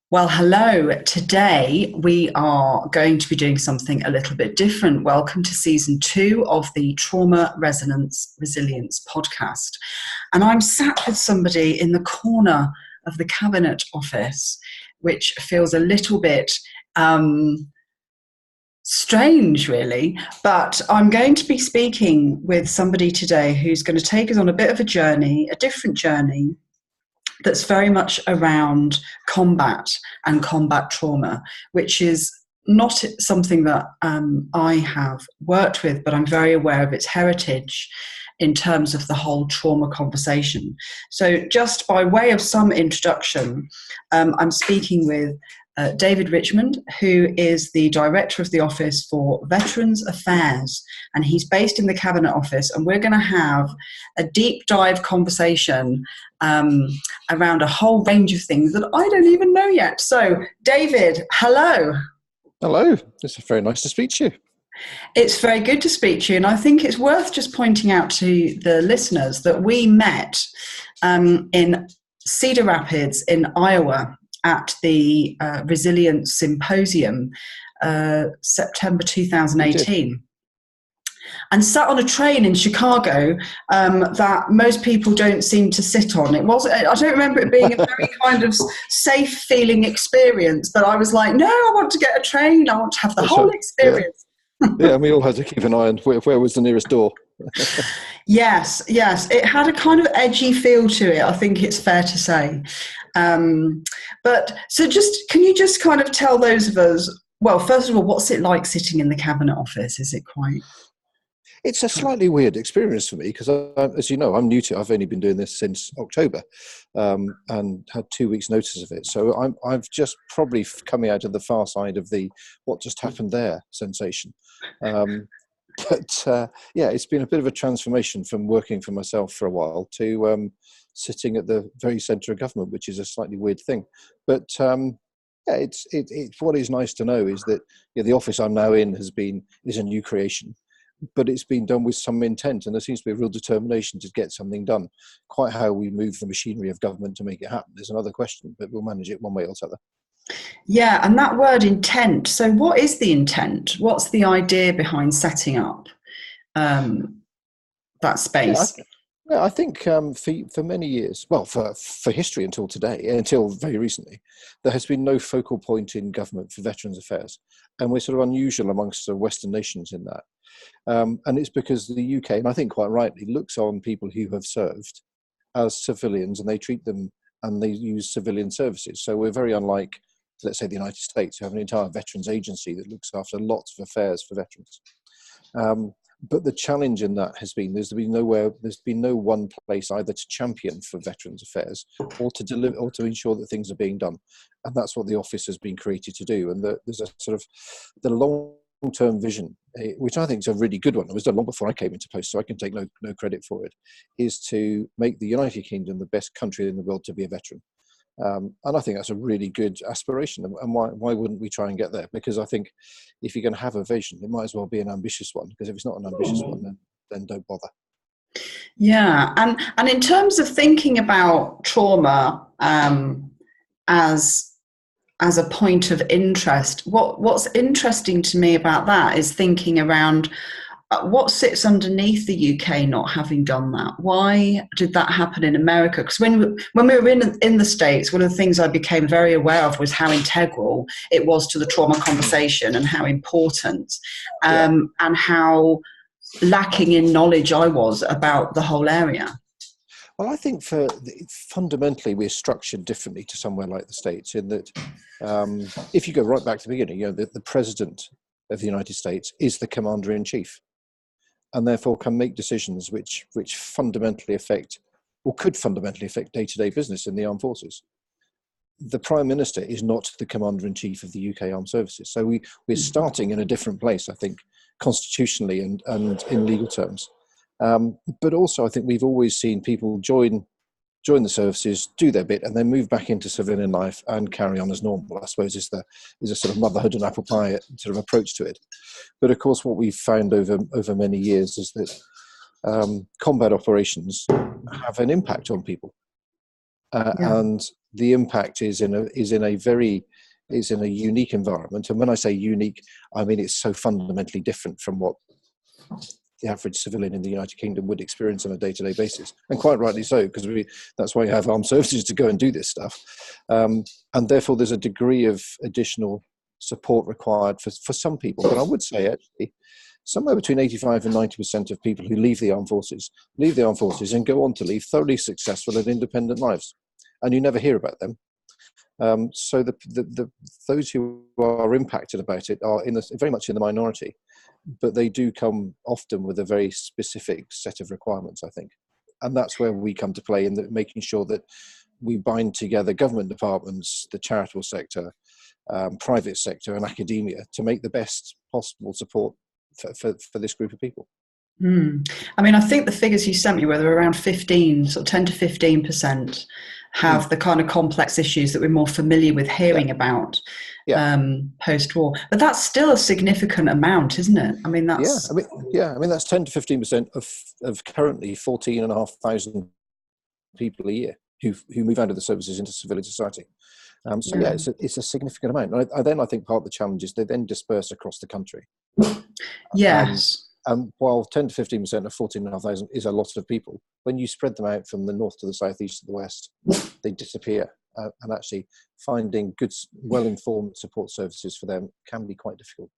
Well, hello. Today we are going to be doing something a little bit different. Welcome to season 2 of the Trauma Resonance Resilience podcast. And I'm sat with somebody in the corner of the Cabinet Office, which feels a little bit strange, really. But I'm going to be speaking with somebody today who's going to take us on a bit of a journey, a different journey, that's very much around combat and combat trauma, which is not something that I have worked with, but I'm very aware of its heritage in terms of the whole trauma conversation. So just by way of some introduction, I'm speaking with David Richmond, who is the Director of the Office for Veterans Affairs, and he's based in the Cabinet Office, and we're going to have a deep dive conversation around a whole range of things that I don't even know yet. So, David, hello. Hello. It's very nice to speak to you. It's very good to speak to you, and I think it's worth just pointing out to the listeners that we met in Cedar Rapids in Iowa at the Resilience Symposium, September 2018. And sat on a train in Chicago that most people don't seem to sit on. I don't remember it being a very kind of safe feeling experience, but I was like, no, I want to get a train. I want to have the whole experience. Yeah, and we all had to keep an eye on where was the nearest door. Yes. It had a kind of edgy feel to it, I think it's fair to say. But so can you just kind of tell those of us, well, first of all, what's it like sitting in the Cabinet Office? Is it quite... It's a slightly weird experience for me because, as you know, I'm new to it. I've only been doing this since October and had 2 weeks' notice of it. So I've just probably coming out of the far side of the what just happened there sensation. But it's been a bit of a transformation from working for myself for a while to sitting at the very centre of government, which is a slightly weird thing. But it's what is nice to know is that the office I'm now in is a new creation. But it's been done with some intent, and there seems to be a real determination to get something done. Quite how we move the machinery of government to make it happen is another question, but we'll manage it one way or the other. Yeah, and that word intent. So what is the intent? What's the idea behind setting up that space? I think for many years, well, for history until today, until very recently, there has been no focal point in government for Veterans Affairs. And we're sort of unusual amongst the Western nations in that. And it's because the UK, and I think quite rightly, looks on people who have served as civilians, and they treat them and they use civilian services. So we're very unlike, let's say, the United States, who have an entire veterans agency that looks after lots of affairs for veterans. But the challenge in that has been there's been no one place either to champion for Veterans Affairs or to deliver or to ensure that things are being done, and that's what the office has been created to do. And there's a sort of the long-term vision, which I think is a really good one. It was done long before I came into post, so I can take no credit for it. Is to make the United Kingdom the best country in the world to be a veteran. And I think that's a really good aspiration. And why wouldn't we try and get there? Because I think if you're going to have a vision, it might as well be an ambitious one. Because if it's not an ambitious one, then don't bother. Yeah, and in terms of thinking about trauma as a point of interest, what's interesting to me about that is thinking around what sits underneath the UK not having done that. Why did that happen in America? Because when we were in the States, one of the things I became very aware of was how integral it was to the trauma conversation and how important and how lacking in knowledge I was about the whole area. Well, I think fundamentally we're structured differently to somewhere like the States in that if you go right back to the beginning, the President of the United States is the Commander-in-Chief, and therefore can make decisions which fundamentally affect or could fundamentally affect day-to-day business in the armed forces. The Prime Minister is not the Commander-in-Chief of the UK Armed Services. So we're starting in a different place, I think, constitutionally and in legal terms. But also I think we've always seen people join the services, do their bit, and then move back into civilian life and carry on as normal, I suppose, is a sort of motherhood and apple pie sort of approach to it. But of course, what we've found over many years is that combat operations have an impact on people. And the impact is in a unique environment. And when I say unique, I mean it's so fundamentally different from what the average civilian in the United Kingdom would experience on a day-to-day basis, and quite rightly so, because that's why you have armed services to go and do this stuff, and therefore there's a degree of additional support required for some people. But I would say actually somewhere between 85 and 90% of people who leave the armed forces and go on to lead thoroughly successful and independent lives, and you never hear about them. So those who are impacted about it are very much in the minority, but they do come often with a very specific set of requirements, I think. And that's where we come to play in making sure that we bind together government departments, the charitable sector, private sector and academia to make the best possible support for this group of people. I mean, I think the figures you sent me were around 10 to 15% have the kind of complex issues that we're more familiar with hearing about post-war. But that's still a significant amount, isn't it? I mean, that's... I mean, that's 10 to 15% of currently 14,500 people a year who move out of the services into civilian society. It's a significant amount. I think part of the challenge is they then disperse across the country. Yes. While 10 to 15% of 14,500 is a lot of people, when you spread them out from the north to the south, east to the west, they disappear. And actually finding good, well-informed support services for them can be quite difficult.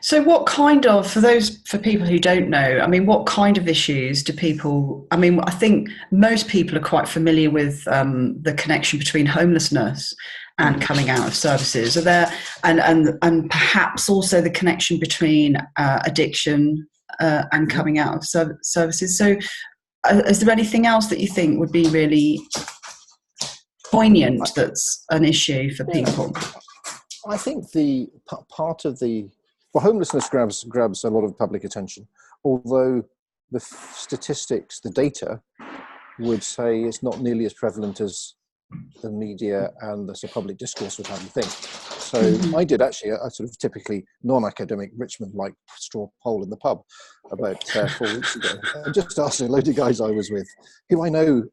So what kind of, for people who don't know, I mean, what kind of issues do people, I mean, I think most people are quite familiar with the connection between homelessness and coming out of services. Are there, and perhaps also the connection between addiction and coming out of services. So is there anything else that you think would be really poignant that's an issue for people? I think the part of homelessness grabs a lot of public attention, although the statistics, the data would say it's not nearly as prevalent as the media and the public discourse would have you think. So I did actually a sort of typically non-academic Richmond-like straw poll in the pub about 4 weeks ago. I just asked a load of guys I was with, who I know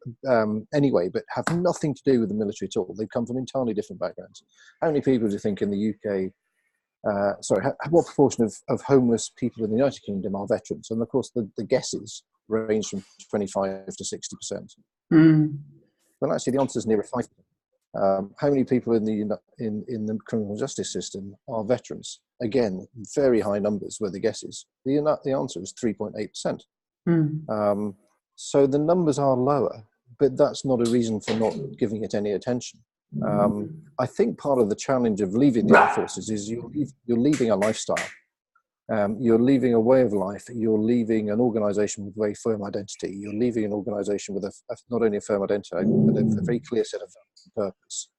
anyway, but have nothing to do with the military at all. They've come from entirely different backgrounds. How many people do you think in the UK, what proportion of homeless people in the United Kingdom are veterans? And of course, the guesses range from 25 to 60%. Well, actually, the answer is nearer 5%. How many people in the criminal justice system are veterans? Again, very high numbers were the guesses. The answer is 3.8%. So the numbers are lower, but that's not a reason for not giving it any attention. I think part of the challenge of leaving the armed forces is you're leaving a lifestyle. You're leaving a way of life. You're leaving an organisation with a very firm identity. You're leaving an organisation with not only a firm identity, but a very clear set of purpose.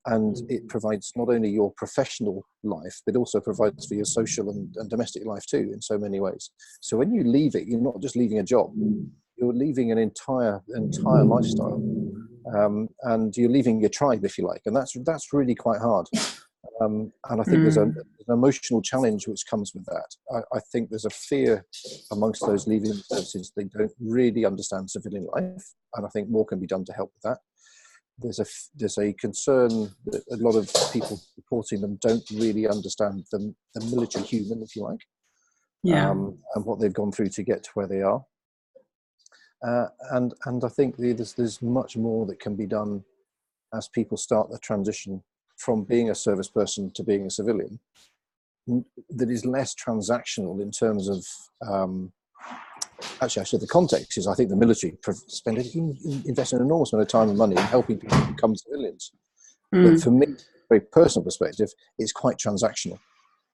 And it provides not only your professional life, but also provides for your social and domestic life too, in so many ways. So when you leave it, you're not just leaving a job. You're leaving an entire lifestyle. And you're leaving your tribe, if you like. And that's really quite hard. And I think there's an emotional challenge which comes with that. I think there's a fear amongst those leaving the services. They don't really understand civilian life, and I think more can be done to help with that. There's a concern that a lot of people reporting them don't really understand the military human, if you like, and what they've gone through to get to where they are. And I think there's much more that can be done as people start the transition from being a service person to being a civilian, that is less transactional in terms of, actually the context is I think the military invest an enormous amount of time and money in helping people become civilians. But for me, very personal perspective, it's quite transactional.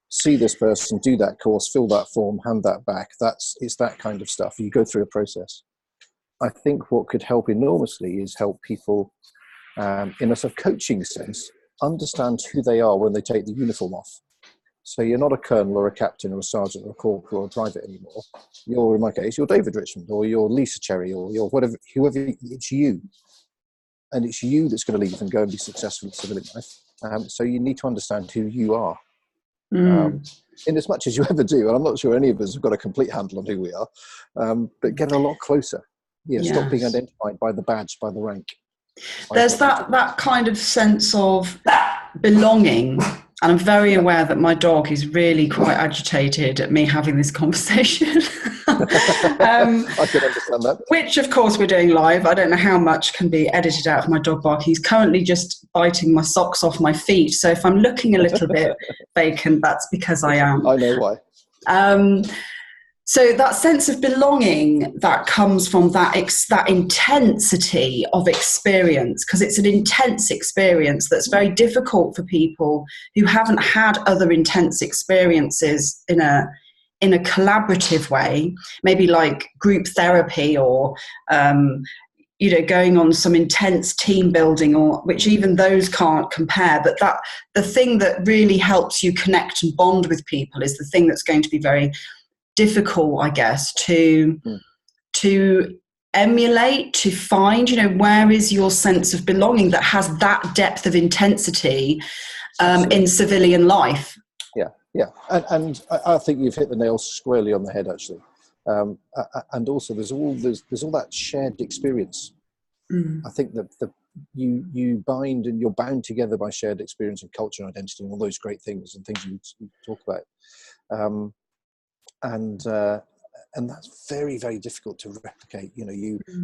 See this person, do that course, fill that form, hand that back. It's that kind of stuff. You go through a process. I think what could help enormously is help people in a sort of coaching sense, understand who they are when they take the uniform off. So you're not a colonel or a captain or a sergeant or a corporal or a private anymore. You're, in my case, you're David Richmond or you're Lisa Cherry or you're whoever, it's you. And it's you that's going to leave and go and be successful in civilian life. So you need to understand who you are. In as much as you ever do, and I'm not sure any of us have got a complete handle on who we are, but get a lot closer. Stop being identified by the badge, by the rank. There's that kind of sense of belonging. And I'm very aware that my dog is really quite agitated at me having this conversation. I can understand that. Which, of course, we're doing live. I don't know how much can be edited out of my dog barking. He's currently just biting my socks off my feet. So if I'm looking a little bit vacant, that's because I am. I know why. So that sense of belonging that comes from that intensity of experience, because it's an intense experience that's very difficult for people who haven't had other intense experiences in a collaborative way, maybe like group therapy or going on some intense team building, or which even those can't compare. But that the thing that really helps you connect and bond with people is the thing that's going to be very difficult, I guess, to emulate, to find, where is your sense of belonging that has that depth of intensity in civilian life. Yeah. And I think you've hit the nail squarely on the head, actually. And also there's all that shared experience. I think that you bind and you're bound together by shared experience and culture and identity and all those great things and things you talk about. And that's very, very difficult to replicate.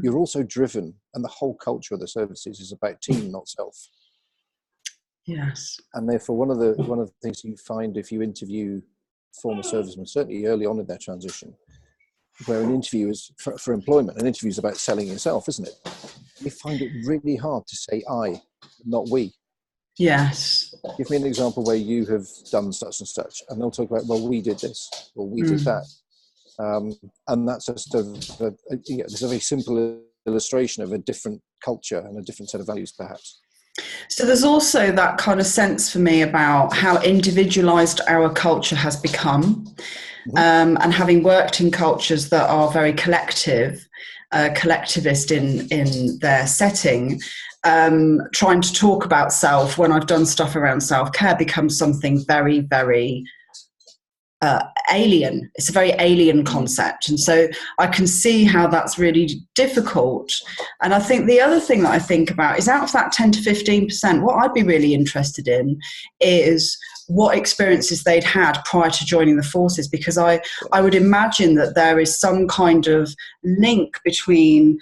You're also driven, and the whole culture of the services is about team, not self. Yes. And therefore, one of the things you find if you interview former servicemen, certainly early on in their transition, where an interview is for employment, an interview is about selling yourself, isn't it? You find it really hard to say I, not we. Yes. Give me an example where you have done such and such, and they'll talk about, well, we did this, or we did that. And that's just it's a very simple illustration of a different culture and a different set of values, perhaps. So there's also that kind of sense for me about how individualized our culture has become. And having worked in cultures that are very collectivist in their setting, trying to talk about self when I've done stuff around self-care becomes something very, very alien. It's a very alien concept. And so I can see how that's really difficult. And I think the other thing that I think about is out of that 10 to 15%, what I'd be really interested in is what experiences they'd had prior to joining the forces, because I would imagine that there is some kind of link between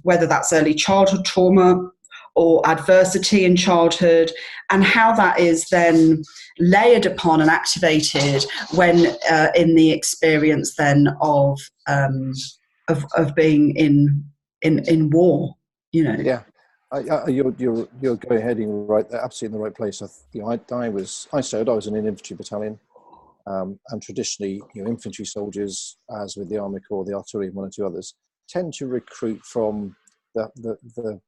whether that's early childhood trauma or adversity in childhood, and how that is then layered upon and activated when in the experience then of being in war, Yeah, you're going heading right there, absolutely in the right place. I served. I was in an infantry battalion, and traditionally, infantry soldiers, as with the Army Corps, the artillery, and one or two others, tend to recruit from the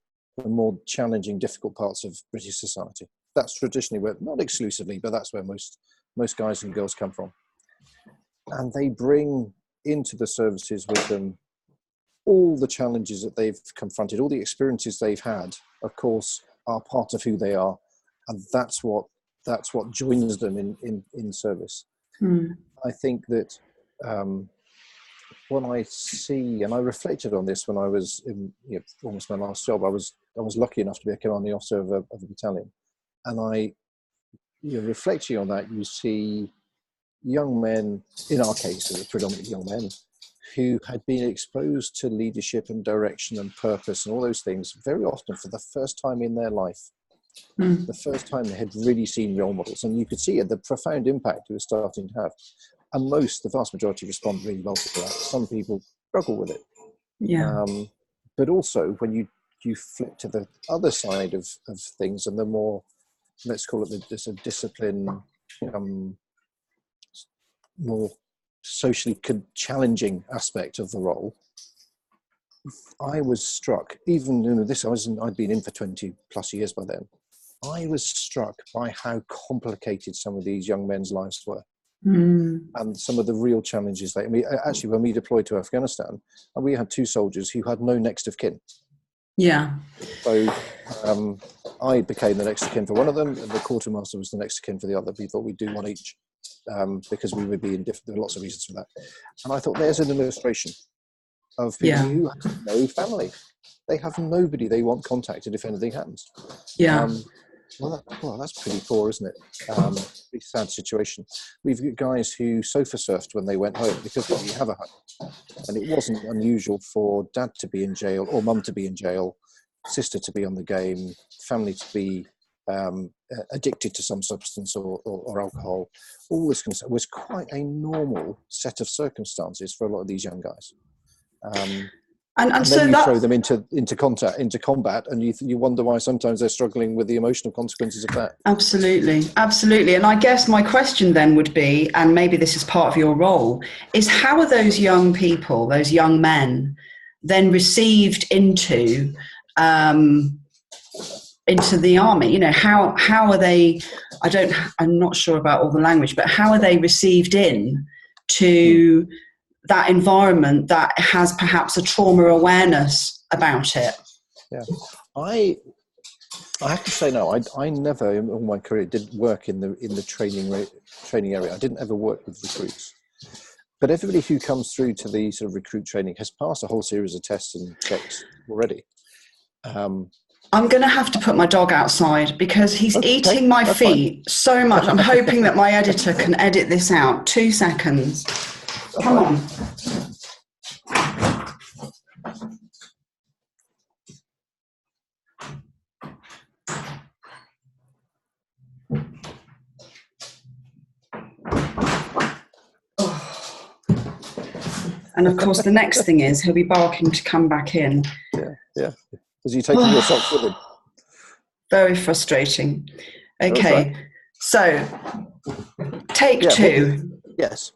more challenging, difficult parts of British society. That's traditionally where, not exclusively, but that's where most guys and girls come from. And they bring into the services with them all the challenges that they've confronted, all the experiences they've had, of course, are part of who they are. And that's what joins them in service. I think that when I see, and I reflected on this when I was in almost my last job, I was lucky enough to be a commanding officer of a battalion. And reflecting on that, you see young men, in our case, predominantly young men, who had been exposed to leadership and direction and purpose and all those things very often for the first time in their life. The first time they had really seen role models. And you could see the profound impact it was starting to have. And the vast majority respond really well to that. Some people struggle with it. Yeah. But also when you flip to the other side of things, and the more, let's call it the discipline, more socially challenging aspect of the role, I was struck, even I'd been in for 20 plus years by then, I was struck by how complicated some of these young men's lives were. And some of the real challenges actually, when we deployed to Afghanistan, and we had two soldiers who had no next of kin. Yeah. So I became the next of kin for one of them, and the quartermaster was the next of kin for the other. We thought we'd do one each because we would be indifferent. There were lots of reasons for that. And I thought, there's an illustration of people who have no family. They have nobody they want contacted if anything happens. Yeah. Well, that's pretty poor, isn't it? Pretty sad situation. We've got guys who sofa surfed when they went home because they didn't have a home. And it wasn't unusual for dad to be in jail or mum to be in jail, sister to be on the game, family to be addicted to some substance or alcohol. All this kind of stuff was quite a normal set of circumstances for a lot of these young guys. And so then you that, throw them into combat, and you wonder why sometimes they're struggling with the emotional consequences of that. Absolutely. And I guess my question then would be, and maybe this is part of your role, is how are those young people, those young men, then received into the army? You know, how are they? I'm not sure about all the language, but how are they received in to that environment that has perhaps a trauma awareness about it? Yeah, I have to say no. I never in all my career did work in the training area. I didn't ever work with recruits, but everybody who comes through to the sort of recruit training has passed a whole series of tests and checks already. I'm going to have to put my dog outside because he's eating my feet so much. I'm hoping that my editor can edit this out. 2 seconds. Come on. And of course, the next thing is he'll be barking to come back in. Yeah. Has he taken your socks with him? Very frustrating. Okay, right. So take two. Yes.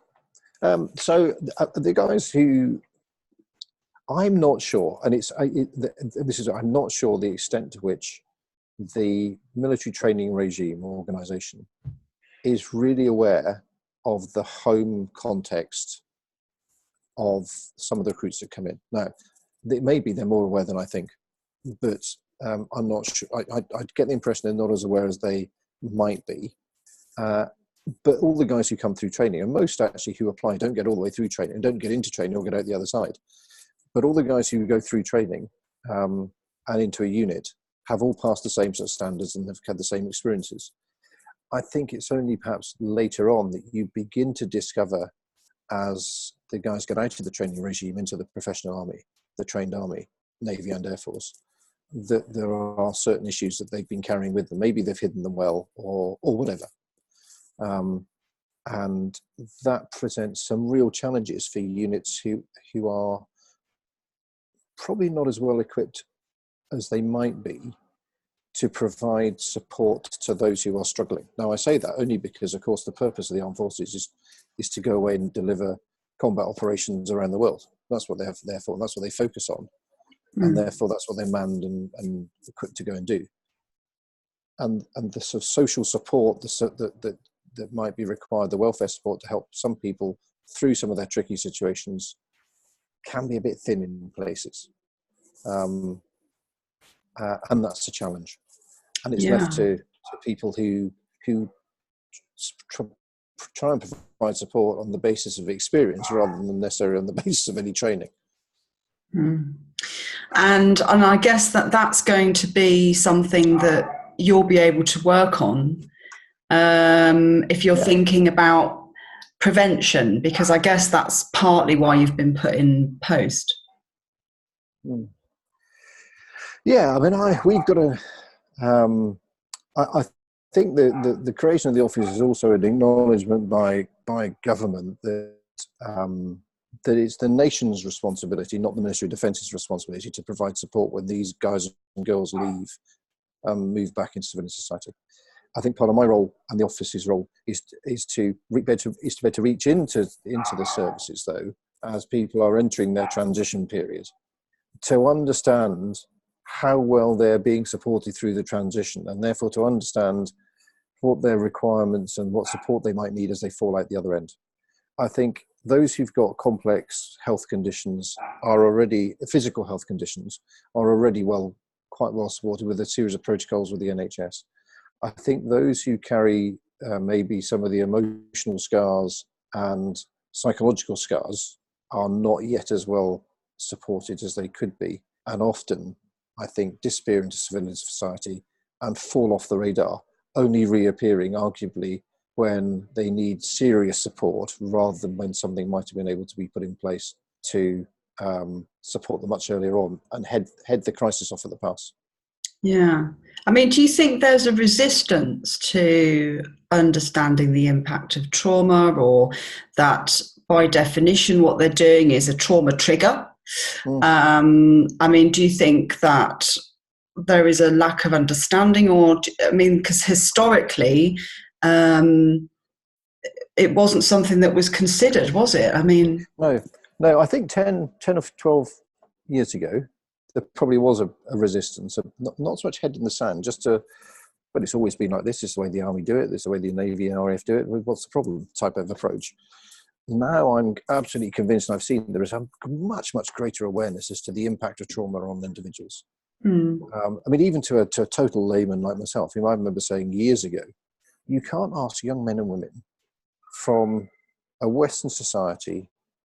So the guys who I'm not sure, and I'm not sure the extent to which the military training regime or organisation is really aware of the home context of some of the recruits that come in. Now, maybe they're more aware than I think, but I'm not sure. I get the impression they're not as aware as they might be. But all the guys who come through training, and most actually who apply, don't get all the way through training and don't get into training or get out the other side. But all the guys who go through training and into a unit have all passed the same sort of standards and have had the same experiences. I think it's only perhaps later on that you begin to discover, as the guys get out of the training regime into the professional army, the trained army, Navy and Air Force, that there are certain issues that they've been carrying with them. Maybe they've hidden them well or whatever. And that presents some real challenges for units who are probably not as well equipped as they might be to provide support to those who are struggling. Now, I say that only because, of course, the purpose of the armed forces is to go away and deliver combat operations around the world. That's what they're there for. That's what they focus on. And therefore, that's what they're manned and equipped to go and do. And the sort of social support that might be required, the welfare support to help some people through some of their tricky situations, can be a bit thin in places. And that's a challenge. And it's left to people who try and provide support on the basis of experience rather than necessarily on the basis of any training. And I guess that's going to be something that you'll be able to work on if you're thinking about prevention, because I guess that's partly why you've been put in post. Yeah, I mean, we've got to. I think the creation of the office is also an acknowledgement by government that that it's the nation's responsibility, not the Ministry of Defence's responsibility, to provide support when these guys and girls leave and move back into civilian society. I think part of my role and the office's role is to reach into the services, though, as people are entering their transition period, to understand how well they're being supported through the transition, and therefore to understand what their requirements and what support they might need as they fall out the other end. I think those who've got complex health conditions physical health conditions, are already quite well supported with a series of protocols with the NHS. I think those who carry maybe some of the emotional scars and psychological scars are not yet as well supported as they could be. and often, I think, disappear into civilian society and fall off the radar, only reappearing arguably when they need serious support rather than when something might have been able to be put in place to support them much earlier on and head the crisis off at the pass. Yeah. I mean, do you think there's a resistance to understanding the impact of trauma, or that by definition what they're doing is a trauma trigger? I mean, do you think that there is a lack of understanding, or, I mean, because historically it wasn't something that was considered, was it? I mean... No, I think 10 or 12 years ago, there probably was a resistance, not so much head in the sand, but it's always been like this is the way the Army do it, this is the way the Navy and RAF do it, what's the problem type of approach. Now I'm absolutely convinced, and I've seen there is a much, much greater awareness as to the impact of trauma on individuals. I mean, even to a total layman like myself, I remember saying years ago, you can't ask young men and women from a Western society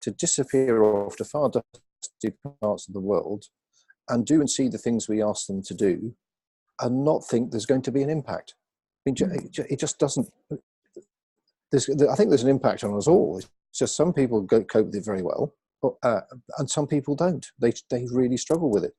to disappear off to far dusty parts of the world and do and see the things we ask them to do and not think there's going to be an impact. I mean, it just doesn't. I think there's an impact on us all. It's just some people cope with it very well, and some people don't. They really struggle with it.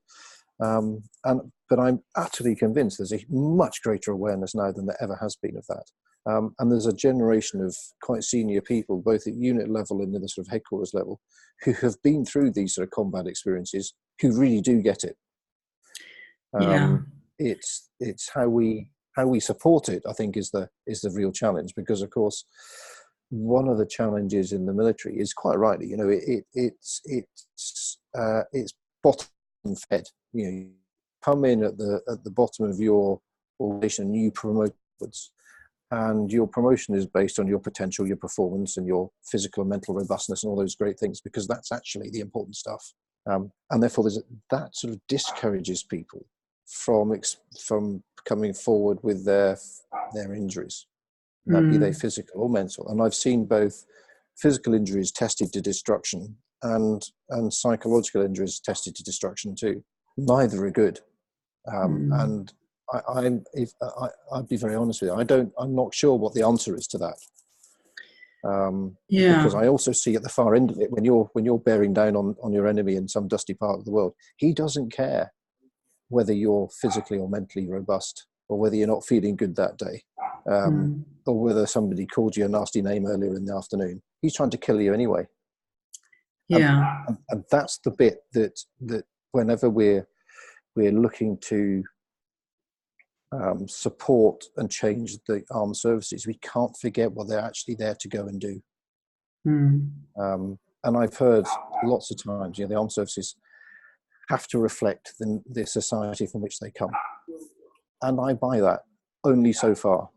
But I'm utterly convinced there's a much greater awareness now than there ever has been of that. And there's a generation of quite senior people, both at unit level and in the sort of headquarters level, who have been through these sort of combat experiences, who really do get it. It's how we support it, I think, is the real challenge, because of course one of the challenges in the military is, quite rightly, it's bottom fed. You come in at the bottom of your organization and you promote upwards, and your promotion is based on your potential, your performance, and your physical and mental robustness and all those great things, because that's actually the important stuff. And therefore that sort of discourages people from coming forward with their injuries, be they physical or mental. And I've seen both physical injuries tested to destruction and psychological injuries tested to destruction too. Neither are good. And I'd be very honest with you. I'm not sure what the answer is to that. Because I also see at the far end of it, when you're bearing down on your enemy in some dusty part of the world, he doesn't care whether you're physically or mentally robust, or whether you're not feeling good that day, or whether somebody called you a nasty name earlier in the afternoon. He's trying to kill you anyway. And that's the bit that whenever we're looking to support and change the armed services, we can't forget what they're actually there to go and do. And I've heard lots of times, the armed services have to reflect the society from which they come. And I buy that only so far.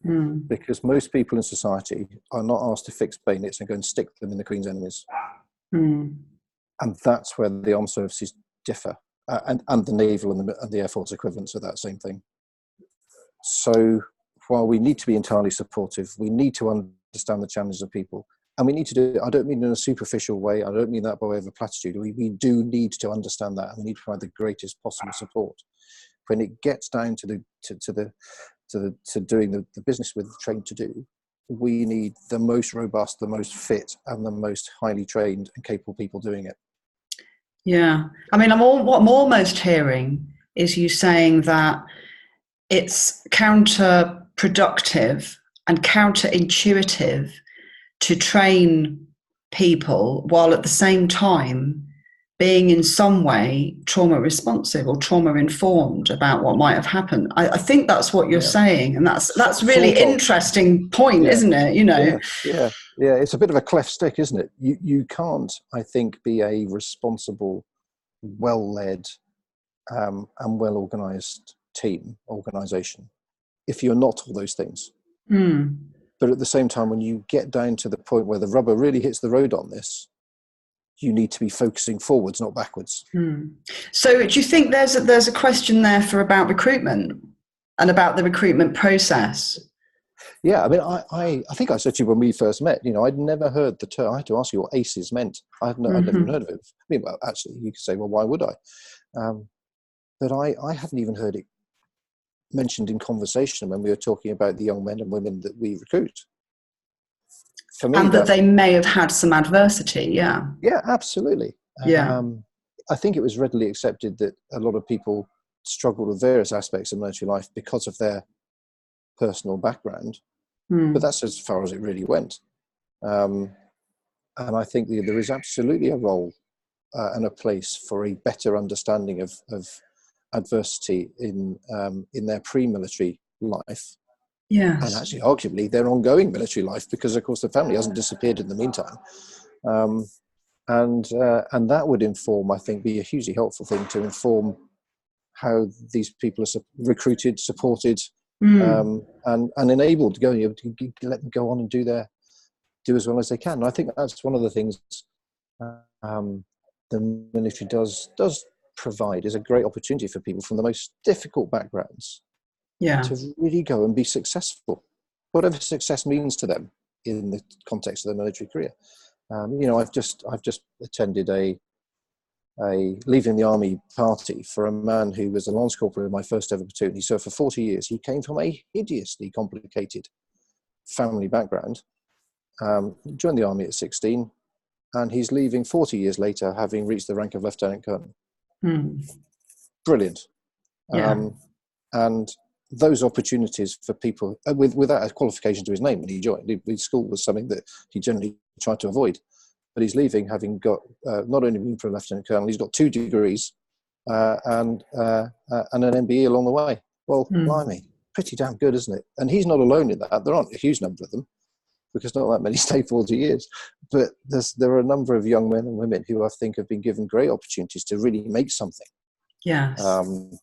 Because most people in society are not asked to fix bayonets and go and stick them in the Queen's enemies. And that's where the armed services differ, and the naval and the Air Force equivalents of that same thing. So while we need to be entirely supportive, we need to understand the challenges of people, and we need to do it. I don't mean in a superficial way. I don't mean that by way of a platitude. We do need to understand that, and we need to provide the greatest possible support. When it gets down to doing the business we're trained to do, we need the most robust, the most fit, and the most highly trained and capable people doing it. Yeah. I mean, what I'm almost hearing is you saying that it's counterproductive and counterintuitive to train people while at the same time being in some way trauma responsive or trauma informed about what might have happened. I think that's what you're saying, and that's really interesting point, isn't it? Yeah. It's a bit of a cleft stick, isn't it? You can't, I think, be a responsible, well-led, and well-organised organisation if you're not all those things. But at the same time, when you get down to the point where the rubber really hits the road on this, you need to be focusing forwards, not backwards. So do you think there's a question there about recruitment and about the recruitment process? Yeah, I mean, I think I said to you when we first met, I'd never heard the term. I had to ask you what ACEs meant. I'd never even heard of it. I mean, well, actually, you could say, well, why would I? But I hadn't even heard it mentioned in conversation when we were talking about the young men and women that we recruit. For me, and that they may have had some adversity. Yeah. Yeah, absolutely. Yeah. I think it was readily accepted that a lot of people struggled with various aspects of military life because of their personal background, but that's as far as it really went. And I think there is absolutely a role and a place for a better understanding of adversity in their pre-military life. Yes. And actually, arguably, their ongoing military life, because of course the family hasn't disappeared in the meantime. And that would inform, I think, be a hugely helpful thing to inform how these people are recruited, supported, and enabled to go. To let them go on and do as well as they can. And I think that's one of the things the military does provide, is a great opportunity for people from the most difficult backgrounds to really go and be successful, whatever success means to them in the context of their military career. I've just attended a leaving the army party for a man who was a lance corporal in my first ever platoon. He served for 40 years. He came from a hideously complicated family background, joined the army at 16, and he's leaving 40 years later, having reached the rank of lieutenant colonel. Brilliant. And those opportunities for people without a qualification to his name when he joined. His school was something that he generally tried to avoid. But he's leaving having got not only been for a lieutenant colonel, he's got 2 degrees and an MBE along the way. Well, blimey, pretty damn good, isn't it? And he's not alone in that. There aren't a huge number of them, because not that many stay 40 years. But there are a number of young men and women who I think have been given great opportunities to really make something. Yes. And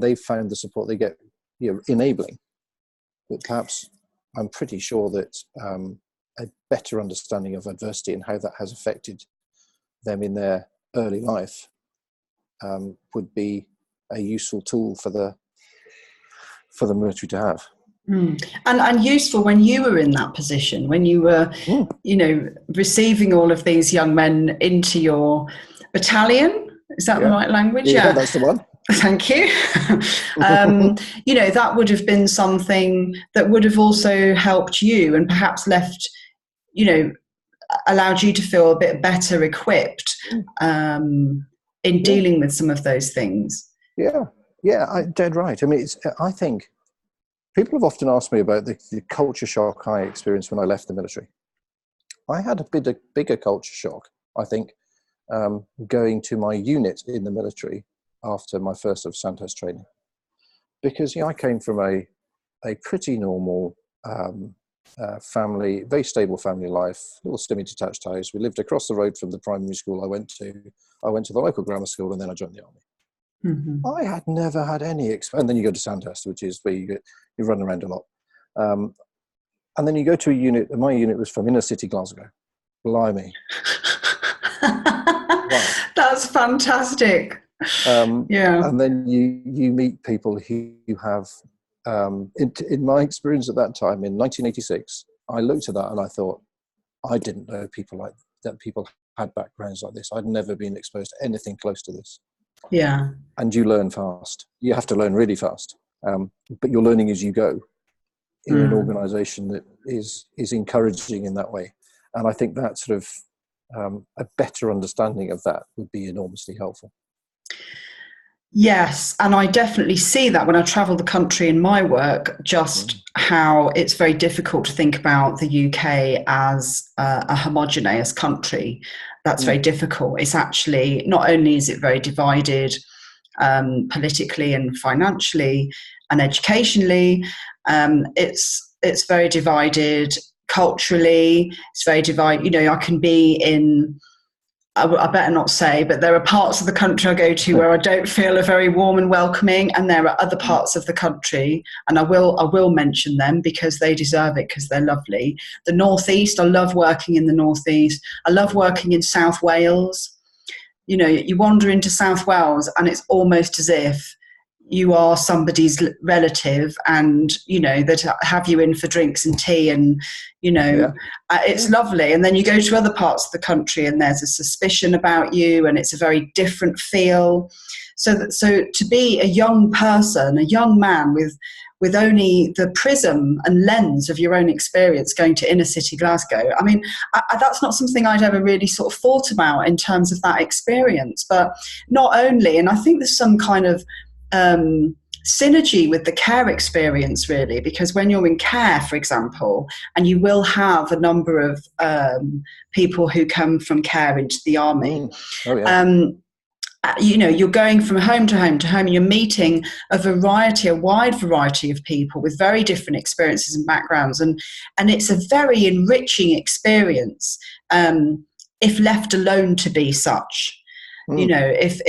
they've found the support they get, enabling. But perhaps I'm pretty sure that a better understanding of adversity and how that has affected them in their early life would be a useful tool for the military to have. And useful when you were in that position, when you were, receiving all of these young men into your battalion. Is that the right language? Yeah, that's the one. Thank you. That would have been something that would have also helped you and perhaps left, allowed you to feel a bit better equipped in dealing with some of those things. Yeah, dead right. I mean, I think people have often asked me about the culture shock I experienced when I left the military. I had a bigger culture shock, I think, going to my unit in the military after my first of Santos training, because I came from a pretty normal family, very stable family life, little semi-detached house. We lived across the road from the primary school I went to. I went to the local grammar school, and then I joined the army. I had never had any and then you go to Sandhurst, which is where you run around a lot, and then you go to a unit. My unit was from inner city Glasgow. Blimey. Wow. That's fantastic. And then you meet people who have, in my experience at that time in 1986, I looked at that and I thought, I didn't know people like that. People had backgrounds like this. I'd never been exposed to anything close to this. Yeah. And you learn fast. You have to learn really fast. But you're learning as you go in an organisation that is encouraging in that way. And I think that sort of a better understanding of that would be enormously helpful. Yes, and I definitely see that when I travel the country in my work, just how it's very difficult to think about the UK as a homogeneous country. That's very difficult. It's actually, not only is it very divided politically and financially and educationally, it's very divided culturally. It's very divided. I can be in, I better not say, but there are parts of the country I go to where I don't feel are very warm and welcoming, and there are other parts of the country, and I will mention them because they deserve it, because they're lovely. The Northeast, I love working in the Northeast. I love working in South Wales. You wander into South Wales and it's almost as if you are somebody's relative, and that have you in for drinks and tea, and it's lovely. And then you go to other parts of the country and there's a suspicion about you, and it's a very different feel. So to be a young person, a young man with only the prism and lens of your own experience going to inner city Glasgow, I mean, that's not something I'd ever really sort of thought about in terms of that experience. But not only, and I think there's some kind of synergy with the care experience, really, because when you're in care, for example, and you will have a number of people who come from care into the army. You're going from home to home to home, and you're meeting a wide variety of people with very different experiences and backgrounds, and it's a very enriching experience if left alone to be such. If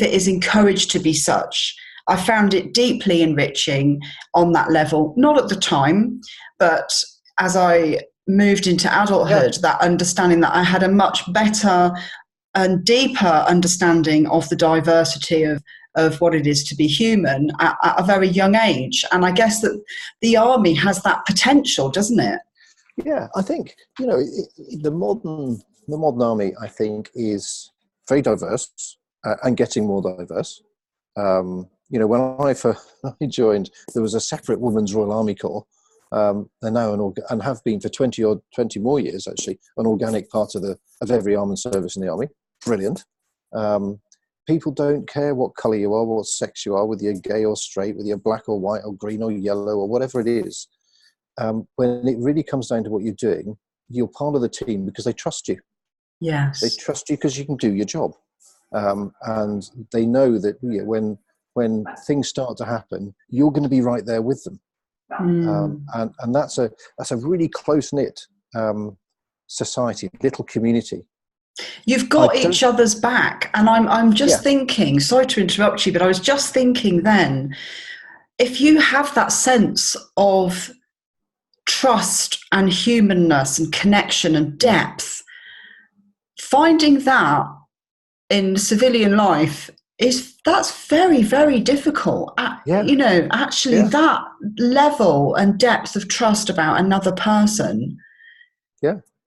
it is encouraged to be such. I found it deeply enriching on that level, not at the time, but as I moved into adulthood, that understanding that I had a much better and deeper understanding of the diversity of what it is to be human at a very young age. And I guess that the army has that potential, doesn't it? Yeah, I think, the modern army, I think, is very diverse and getting more diverse. When I joined, there was a separate Women's Royal Army Corps. They're now and have been for 20 more years, actually, an organic part of every armed service in the army. Brilliant. People don't care what colour you are, what sex you are, whether you're gay or straight, whether you're black or white or green or yellow or whatever it is. When it really comes down to what you're doing, you're part of the team because they trust you. Yes. They trust you because you can do your job. And they know that when things start to happen, you're going to be right there with them. And that's a really close-knit society, little community. You've got each other's back. And I'm just thinking, sorry to interrupt you, but I was just thinking then, if you have that sense of trust and humanness and connection and depth, finding that in civilian life that's very, very difficult. That level and depth of trust about another person,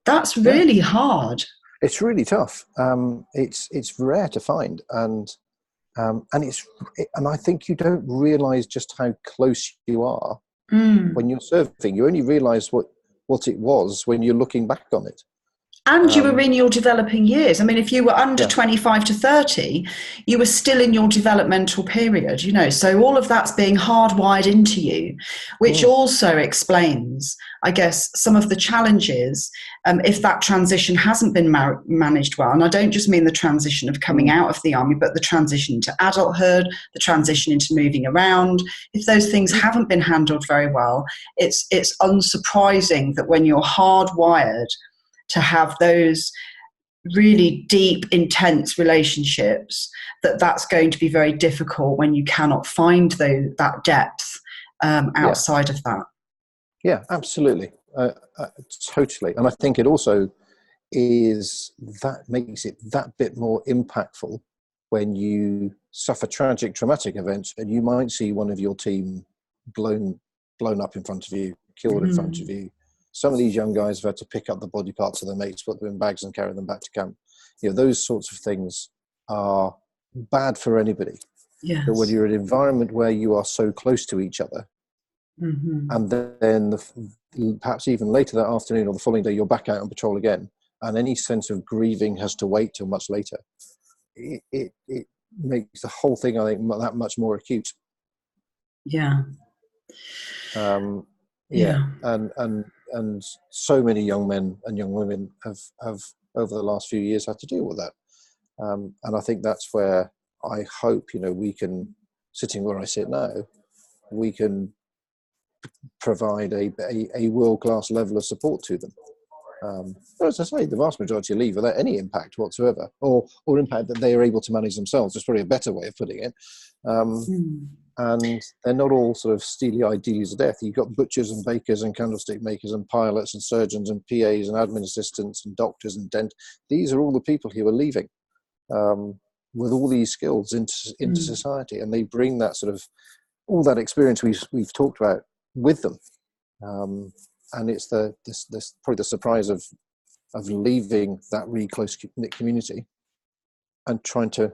that's really hard. It's really tough. It's rare to find, and I think you don't realise just how close you are when you're serving. You only realise what it was when you're looking back on it. And you were in your developing years. I mean, if you were under 25 to 30, you were still in your developmental period, so all of that's being hardwired into you, which also explains, I guess, some of the challenges if that transition hasn't been managed well. And I don't just mean the transition of coming out of the army, but the transition into adulthood, the transition into moving around. If those things haven't been handled very well, it's unsurprising that when you're hardwired to have those really deep, intense relationships, that's going to be very difficult when you cannot find that depth outside of that. Yeah, absolutely. Totally. And I think it also makes it that bit more impactful when you suffer tragic, traumatic events and you might see one of your team blown up in front of you, killed in front of you. Some of these young guys have had to pick up the body parts of their mates, put them in bags and carry them back to camp. Those sorts of things are bad for anybody. Yes. But when you're in an environment where you are so close to each other, and then perhaps even later that afternoon or the following day, you're back out on patrol again, and any sense of grieving has to wait till much later, it makes the whole thing, I think, that much more acute. Yeah. And so many young men and young women have over the last few years had to deal with that. And I think that's where I hope, we can, sitting where I sit now, we can provide a world-class level of support to them. But as I say, the vast majority leave without any impact whatsoever, or impact that they are able to manage themselves. That's probably a better way of putting it. And they're not all sort of steely-eyed dealers of death. You've got butchers and bakers and candlestick makers and pilots and surgeons and PAs and admin assistants and doctors and dentists. These are all the people who are leaving. with all these skills into society, and they bring that sort of all that experience we've talked about with them, and it's this probably the surprise of leaving that really close knit community and trying to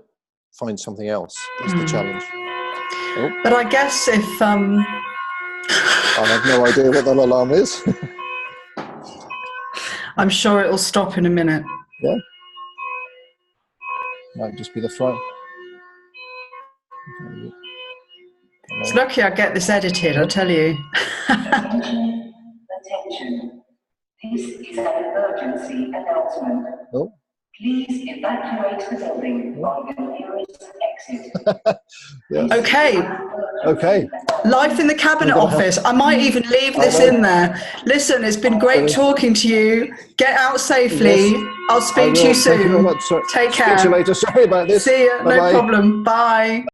find something else is the challenge. Oh. But I guess if I have no idea what that alarm is. I'm sure it'll stop in a minute. Yeah. Might just be the front. It's lucky I get this edited, I tell you. Attention. This is an emergency announcement. Oh. Please evacuate the building by the nearest exit. Yes. Okay. Life in the Cabinet Office. I might even leave this in there. Listen, it's been great talking to you. Get out safely. Yes, I'll speak to you soon. Thank you very much. Take care. Speak to you later. Sorry about this. See you. No Bye-bye. problem. Bye.